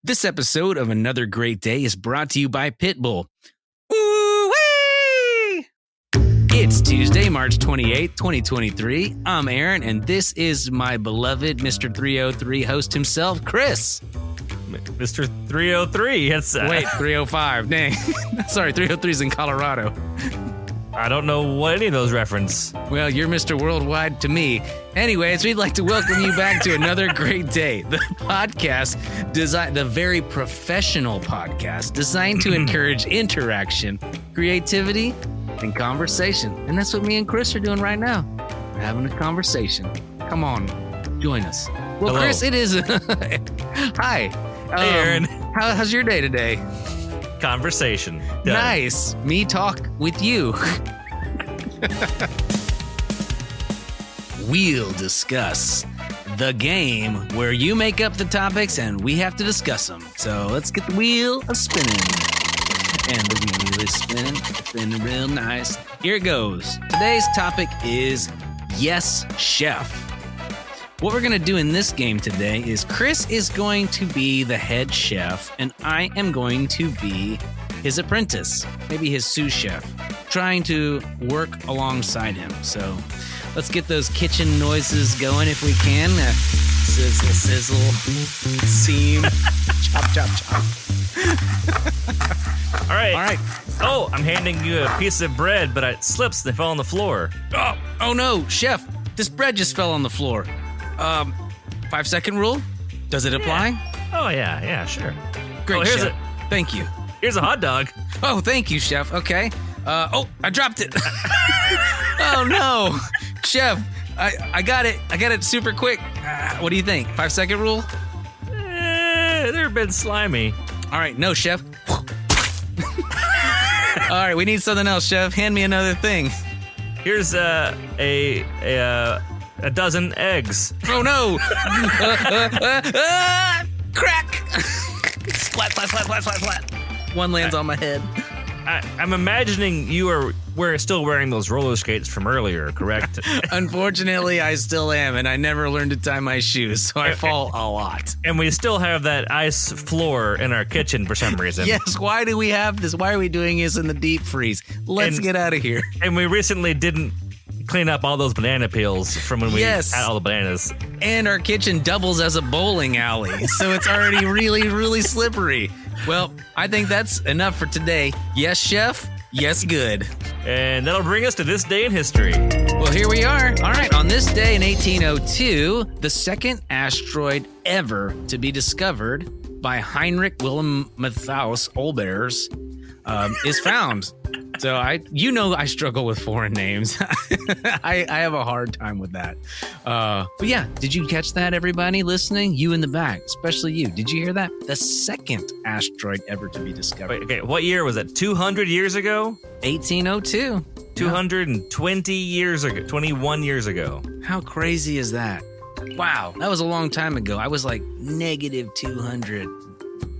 This episode of Another Great Day is brought to you by Pitbull. Woo-wee! It's Tuesday, March 28th, 2023. I'm Aaron, and this is my beloved Mr. 303 host himself, Chris. Mr. 303. Wait, 305. Dang. Sorry, 303 is in Colorado. I don't know what any of those reference. Well, you're Mr. Worldwide to me. Anyways, we'd like to welcome you back to Another Great Day, the podcast, the very professional podcast designed to encourage interaction, creativity, and conversation. And that's what me and Chris are doing right now. We're having a conversation. Come on, join us. Well, hello. Chris, it is... Hi. Hey, Aaron. How's your day today? Conversation. Done. Nice. Me talk with you. We'll discuss the game where you make up the topics and we have to discuss them. So let's get the wheel a-spinning. And the wheel is spinning real nice. Here it goes. Today's topic is Yes, Chef. What we're going to do in this game today is Chris is going to be the head chef and I am going to be his apprentice, maybe his sous chef, trying to work alongside him. So let's get those kitchen noises going if we can. Sizzle, sizzle, seam, chop, chop, chop. All right. All right. Oh, I'm handing you a piece of bread, but it slips and it fell on the floor. Oh no, chef, this bread just fell on the floor. 5-second rule? Does it apply? Yeah. Oh, yeah, sure. Great, here's chef. Thank you. Here's a hot dog. Oh, thank you, chef. Okay. I dropped it. Oh, no. Chef, I got it. I got it super quick. What do you think? 5-second rule? They're a bit slimy. All right, no, chef. All right, we need something else, chef. Hand me another thing. Here's a dozen eggs. Oh, no. Crack. Splat, splat, splat, splat, splat, splat. One lands on my head. I'm imagining we're still wearing those roller skates from earlier, correct? Unfortunately, I still am, and I never learned to tie my shoes, so I fall a lot. And we still have that ice floor in our kitchen for some reason. Yes, why do we have this? Why are we doing this in the deep freeze? Let's get out of here. And we recently didn't clean up all those banana peels from when we had all the bananas. And our kitchen doubles as a bowling alley, so it's already really, really slippery. Well, I think that's enough for today. Yes, chef. Yes, good. And that'll bring us to this day in history. Well, here we are. All right, on this day in 1802, the second asteroid ever to be discovered by Heinrich Wilhelm Matthias Olbers is found. So I struggle with foreign names. I have a hard time with that. But yeah, did you catch that, everybody listening? You in the back, especially you. Did you hear that? The second asteroid ever to be discovered. Wait, okay, what year was it? 200 years ago? 1802. 220 years ago, 21 years ago. How crazy is that? Wow, that was a long time ago. I was like negative 200.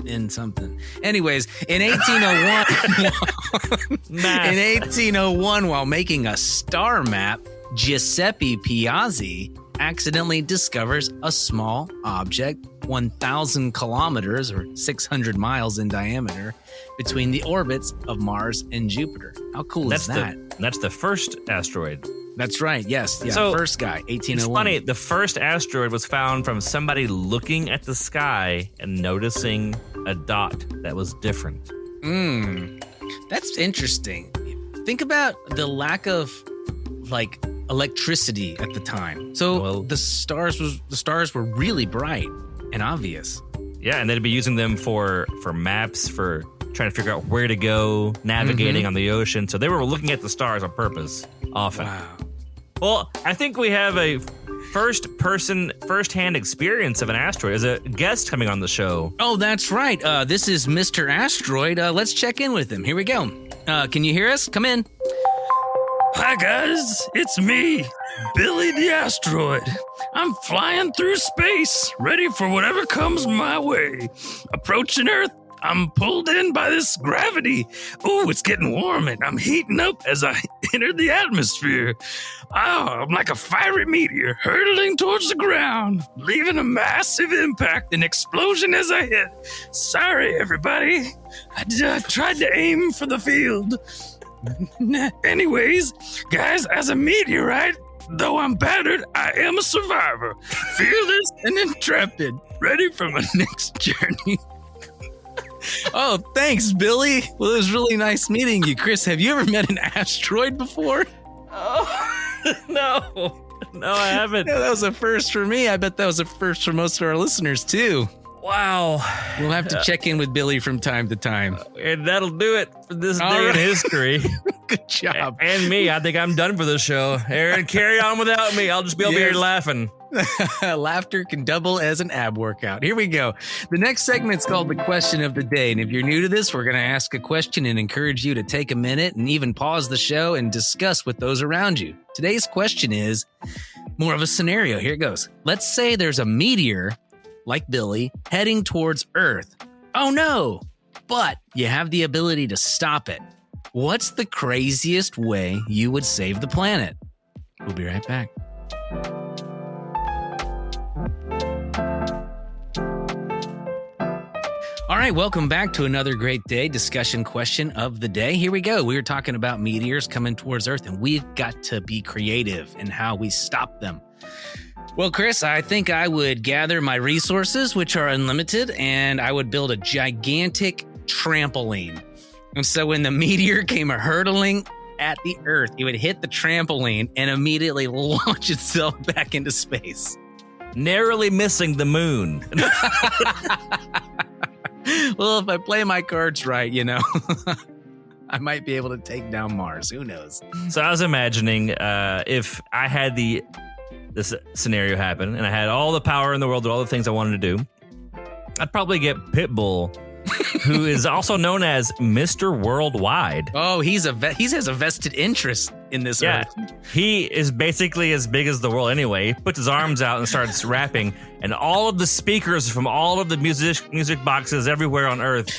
In something. Anyways, in 1801, while making a star map, Giuseppe Piazzi accidentally discovers a small object 1,000 kilometers or 600 miles in diameter between the orbits of Mars and Jupiter. How cool is that? That's the first asteroid. That's right. Yes. Yeah. So, first guy, 1801. It's funny. The first asteroid was found from somebody looking at the sky and noticing a dot that was different. That's interesting. Think about the lack of electricity at the time. So the stars were really bright and obvious. Yeah, and they'd be using them for maps, for trying to figure out where to go, navigating on the ocean. So they were looking at the stars on purpose often. Wow. Well, I think we have a first-hand experience of an asteroid. There's a guest coming on the show. Oh, that's right. This is Mr. Asteroid. Let's check in with him. Here we go. Can you hear us? Come in. Hi, guys. It's me, Billy the Asteroid. I'm flying through space, ready for whatever comes my way. Approaching Earth, I'm pulled in by this gravity. Ooh, it's getting warm and I'm heating up as I enter the atmosphere. Oh, I'm like a fiery meteor hurtling towards the ground, leaving a massive impact and explosion as I hit. Sorry, everybody. I tried to aim for the field. Anyways, guys, as a meteorite, though I'm battered, I am a survivor. Fearless and intrepid, ready for my next journey. Oh, thanks, Billy. Well, it was really nice meeting you. Chris, have you ever met an asteroid before? Oh, no. No, I haven't. Yeah, that was a first for me. I bet that was a first for most of our listeners, too. Wow. We'll have to check in with Billy from time to time. And that'll do it for this All day right. in history. Good job. And me. I think I'm done for the show. Aaron, carry on without me. I'll just be over here Yes. laughing. Laughter can double as an ab workout. Here we go. The next segment's called the question of the day. And if you're new to this, we're going to ask a question and encourage you to take a minute and even pause the show and discuss with those around you. Today's question is more of a scenario. Here it goes. Let's say there's a meteor, like Billy, heading towards Earth. Oh no! But you have the ability to stop it. What's the craziest way you would save the planet? We'll be right back. All right, welcome back to another great day discussion question of the day. Here we go. We were talking about meteors coming towards Earth, and we've got to be creative in how we stop them. Well, Chris, I think I would gather my resources, which are unlimited, and I would build a gigantic trampoline. And so when the meteor came hurtling at the Earth, it would hit the trampoline and immediately launch itself back into space. Narrowly missing the moon. Well, if I play my cards right, I might be able to take down Mars. Who knows? So I was imagining if I had this scenario happen and I had all the power in the world, did all the things I wanted to do, I'd probably get Pitbull, who is also known as Mr. Worldwide. Oh, he has a vested interest in this Earth. He is basically as big as the world anyway. He puts his arms out and starts rapping, and all of the speakers from all of the music boxes everywhere on Earth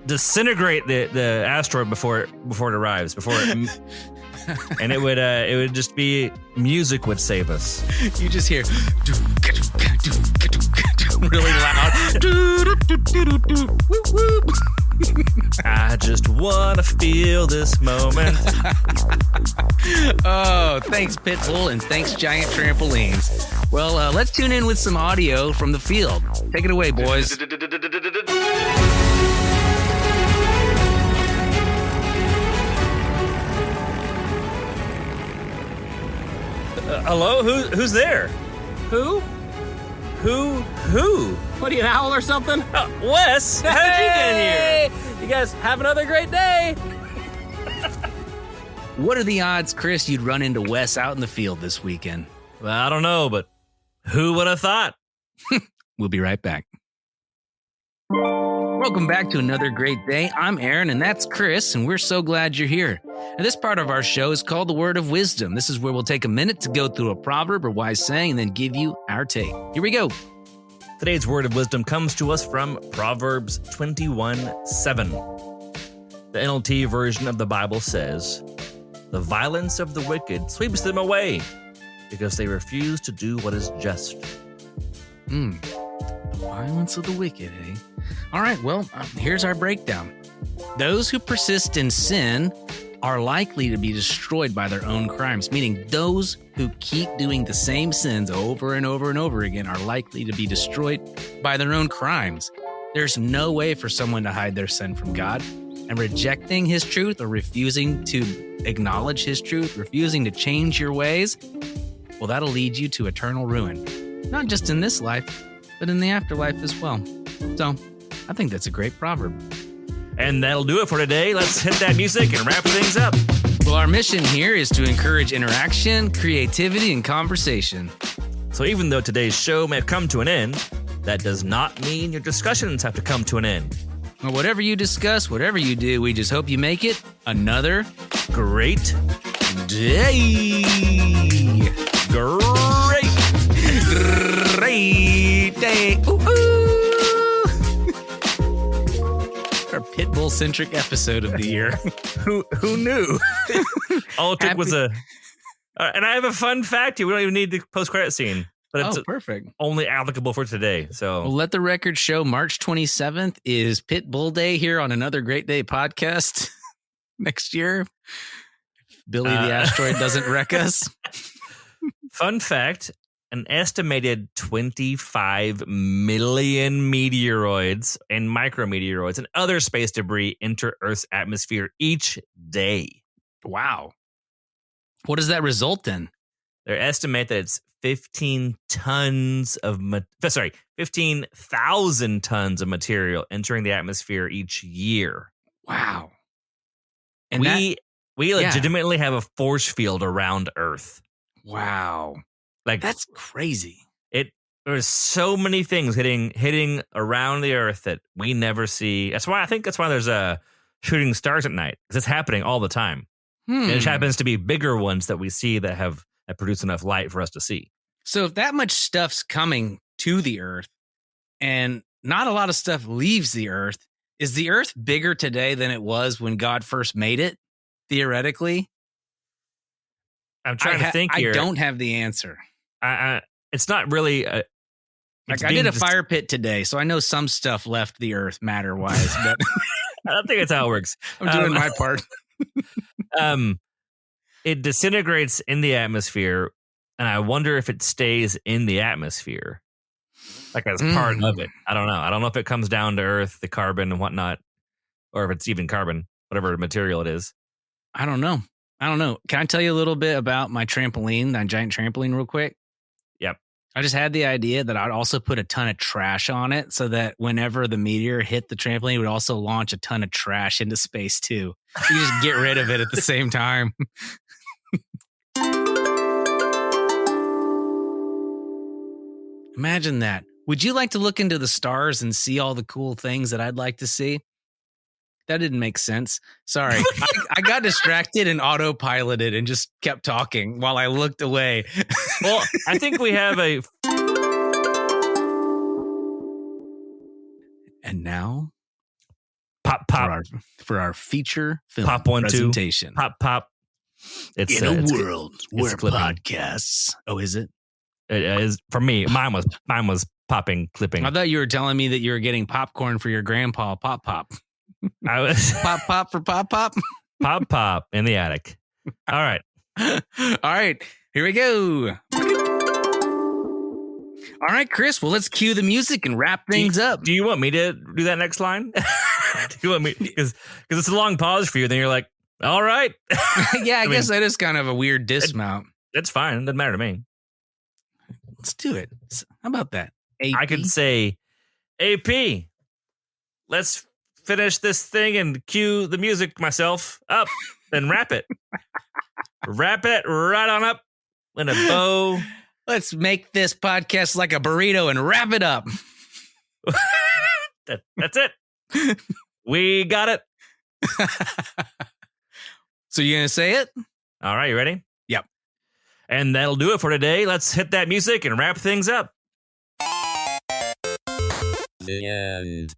disintegrate the asteroid before it arrives. And it would just be music would save us. You just hear really loud. I just want to feel this moment. Oh, thanks, Pitbull, and thanks, Giant Trampolines. Well, let's tune in with some audio from the field. Take it away, boys. Hello? Who's there? Who? Who? What are you, an owl or something? Wes, how did you get here? You guys have another great day. What are the odds, Chris, you'd run into Wes out in the field this weekend? Well, I don't know, but who would have thought? We'll be right back. Welcome back to another great day. I'm Aaron, and that's Chris, and we're so glad you're here. And this part of our show is called The Word of Wisdom. This is where we'll take a minute to go through a proverb or wise saying and then give you our take. Here we go. Today's word of wisdom comes to us from Proverbs 21:7. The NLT version of the Bible says, "The violence of the wicked sweeps them away because they refuse to do what is just." The violence of the wicked, eh? All right, well, here's our breakdown. Those who persist in sin are likely to be destroyed by their own crimes, meaning those who keep doing the same sins over and over and over again are likely to be destroyed by their own crimes. There's no way for someone to hide their sin from God, and rejecting his truth or refusing to acknowledge his truth, refusing to change your ways, well, that'll lead you to eternal ruin, not just in this life, but in the afterlife as well. So I think that's a great proverb. And that'll do it for today. Let's hit that music and wrap things up. Well, our mission here is to encourage interaction, creativity, and conversation. So even though today's show may have come to an end, that does not mean your discussions have to come to an end. Well, whatever you discuss, whatever you do, we just hope you make it another Great day. Great Great day. Ooh, ooh. Pitbull-centric episode of the year. Who knew? All it took was a... and I have a fun fact here. We don't even need the post-credit scene. But it's perfect. Only applicable for today. So well, let the record show March 27th is Pitbull Day here on Another Great Day podcast next year. Billy the asteroid doesn't wreck us. Fun fact, an estimated 25 million meteoroids and micrometeoroids and other space debris enter Earth's atmosphere each day. Wow. What does that result in? They estimate that it's 15,000 tons of material entering the atmosphere each year. Wow. And we legitimately have a force field around Earth. Wow. Like that's crazy. There's so many things hitting around the Earth that we never see. That's why there's shooting stars at night, because it's happening all the time. And it happens to be bigger ones that we see that produce enough light for us to see. So if that much stuff's coming to the Earth and not a lot of stuff leaves the Earth, is the Earth bigger today than it was when God first made it, theoretically? I'm trying to think here. I don't have the answer. It's not really... I did a fire pit today, so I know some stuff left the Earth matter-wise, but... I don't think that's how it works. I'm doing my part. It disintegrates in the atmosphere, and I wonder if it stays in the atmosphere, like as part of it. I don't know. I don't know if it comes down to Earth, the carbon and whatnot, or if it's even carbon, whatever material it is. I don't know. Can I tell you a little bit about my trampoline, that giant trampoline, real quick? Yep. I just had the idea that I'd also put a ton of trash on it so that whenever the meteor hit the trampoline, it would also launch a ton of trash into space, too. You just get rid of it at the same time. Imagine that. Would you like to look into the stars and see all the cool things that I'd like to see? That didn't make sense. Sorry. I got distracted and autopiloted and just kept talking while I looked away. Well, I think we have a... And now... Pop. For our feature film Pop 1, presentation. 2. Pop. It's in a world where podcasts... Oh, is it? It is for me. Mine was popping, clipping. I thought you were telling me that you were getting popcorn for your grandpa. Pop. I was pop for pop. Pop in the attic. All right. All right. Here we go. All right, Chris. Well, let's cue the music and wrap things up. Do you want me to do that next line? Do you want me? Because it's a long pause for you. Then you're like, all right. Yeah, I guess that is kind of a weird dismount. It's fine. It doesn't matter to me. Let's do it. How about that? AP? I could say, AP, let's finish this thing and cue the music myself up and wrap it. Wrap it right on up in a bow. Let's make this podcast like a burrito and wrap it up. That's it. We got it. So you going to say it? All right, you ready? Yep. And that'll do it for today. Let's hit that music and wrap things up. The end.